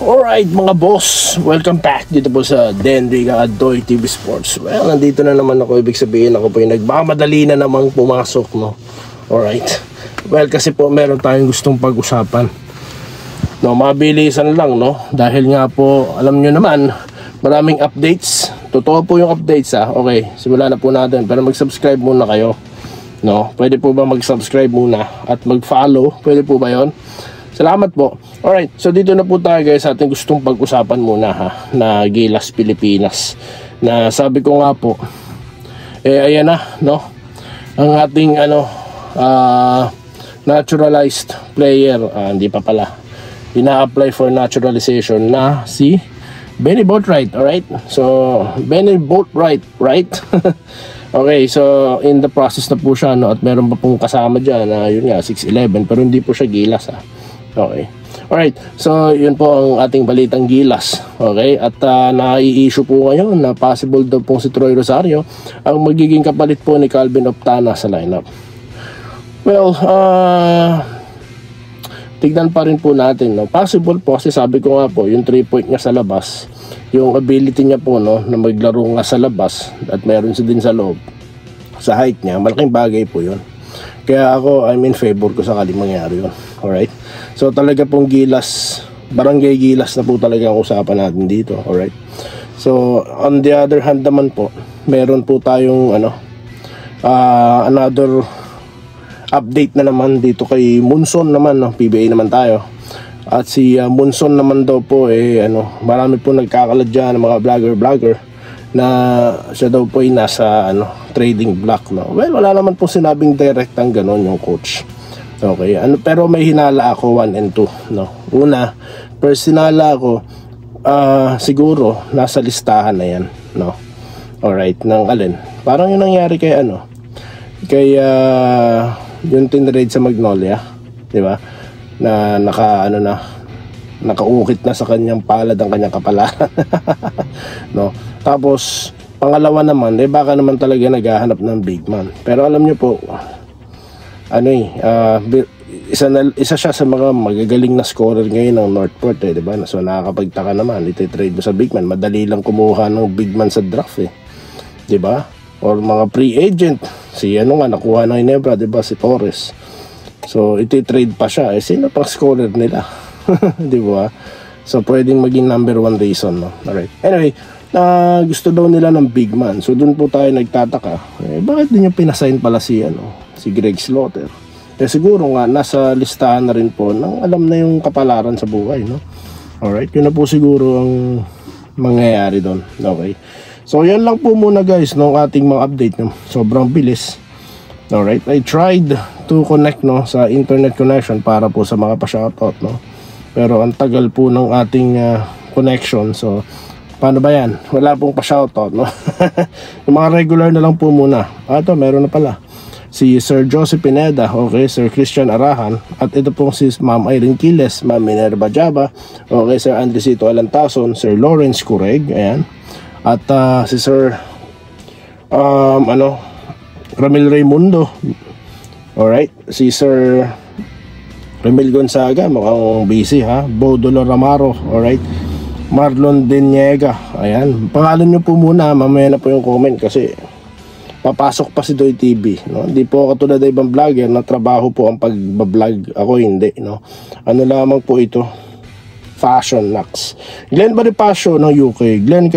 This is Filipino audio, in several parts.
Alright mga boss, welcome back dito po sa Denry Adoy TV Sports. Well, nandito na naman ako, ibig sabihin ako po yung nagmamadali na namang pumasok, no? Alright, well kasi po meron tayong gustong pag-usapan, no, mabilisan lang, no? Dahil nga po, alam nyo naman, maraming updates. Totoo po yung updates, ha? Okay, simulan na po natin, pero mag-subscribe muna kayo, no? Pwede po ba mag-subscribe muna at mag-follow? Pwede po ba yon? Salamat po. Alright, so dito na po tayo guys sa ating gustong pag-usapan muna, ha, na Gilas Pilipinas. Na sabi ko nga po, ayan na, no, ang ating naturalized player, hindi pa pala, ina-apply for naturalization na si Benny Boatwright. Alright, so Benny Boatwright, right? Okay, so in the process na po siya, no, at meron pa pong kasama dyan na yun nga, 6'11", pero hindi po siya Gilas, ha. Okay. Alright, so yun po ang ating balitang Gilas. Okay, at nai-issue po ngayon na possible daw pong si Troy Rosario ang magiging kapalit po ni Calvin Optana sa lineup. Well, tignan pa rin po natin, no? Possible po kasi sabi ko nga po, yung 3-point niya sa labas, yung ability niya po, no, na maglaro nga sa labas at meron din sa loob, sa height niya, malaking bagay po yun. Kaya ako, I'm in favor ko sa kaling mangyari yun. Alright, so talaga pong Gilas, barangay Gilas na po talaga ang usapan natin dito. Alright, so on the other hand naman po, meron po tayong another update na naman dito kay Munson naman, no? PBA naman tayo. At si Munson naman daw po, marami po nagkakalat dyan ng mga vlogger na siya daw po ay nasa trading block, no? Well, wala naman po sinabing direct ang ganon yung coach. Okay, pero may hinala ako 1 and 2, no? Una, first hinala ako, siguro nasa listahan na yan, no? Alright, ng alin? Parang yung nangyari kay yung tinrade sa Magnolia, di ba? Na nakaukit na sa kanyang palad ang kanyang kapalaran. No? Tapos pangalawa naman, baka naman talaga naghahanap ng big man. Pero alam nyo po, isa siya sa mga magagaling na scorer ngayon ng Northport, diba? So nakakapagtaka naman, iti-trade mo sa big man. Madali lang kumuha ng big man sa draft, diba? Or mga pre-agent, si nakuha ng Ginebra, diba? Si Torres. So iti-trade pa siya, sino pang scorer nila? Diba? So pwedeng maging number 1 reason, no? Alright, anyway, gusto daw nila ng big man. So dun po tayo nagtataka, bakit din yung pinasign pala si Greg Slaughter? Siguro nga nasa listahan na rin po ng alam na yung kapalaran sa buhay, no? Alright, yun na po siguro ang mangyayari doon. Okay, so yan lang po muna guys ng ating mga update, no? Sobrang bilis. Alright, I tried to connect, no, sa internet connection para po sa mga pa-shoutout, no? Pero ang tagal po ng ating connection. So paano ba yan? Wala pong pa-shoutout, no? Yung mga regular na lang po muna. Ito, meron na pala. Si Sir Joseph Pineda, okay, Sir Christian Arahan, at ito pong si Ma'am Irene Quiles, Ma'am Minerva Jaba, okay, Sir Andresito Alantason, Sir Lawrence Cureg, ayan. At si Sir Ramil Raimundo, alright, si Sir Ramil Gonzaga, mukhang busy, ha. Bodolo Ramaro, alright, Marlon Deniega, ayan. Pangalan nyo po muna, mamaya na po yung comment kasi papasok pa si Doy TV, no? Hindi po katulad ng ibang vlogger na trabaho po ang pag-vlog, ako hindi, no? Ano lamang po ito, Fashion Nax. Glenn Bonifacio ng UK, Glenn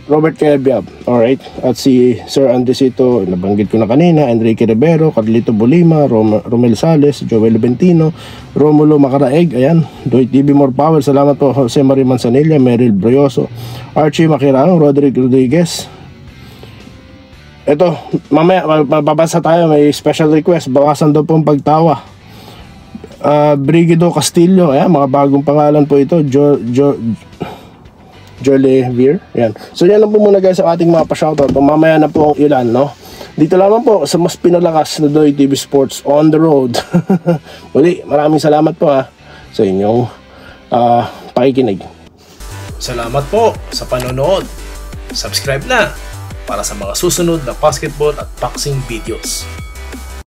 Robert Cabiab, alright, at si Sir Andresito, nabanggit ko na kanina, Enrique Rivero, Carlito Bolima, Romel Sales, Joel Bentino, Romulo Macaraeg, ayan, Doy TV More Power, salamat po, Jose Marie Manzanilla, Meryl Brioso, Archie Makirano, Roderick Rodriguez. Ito, mamaya mababasa tayo, may special request, bawasan daw pong pagtawa. Brigido Castillo, ayan, mga bagong pangalan po ito, Jolevere, yan. So yan lang po muna guys ang ating mga pa-shoutout. Mamaya na po ang ilan, no? Dito lamang po sa mas pinalakas na Doy TV Sports on the road. Muli, maraming salamat po, ha, sa inyong pakikinig. Salamat po sa panonood. Subscribe na para sa mga susunod na basketball at boxing videos.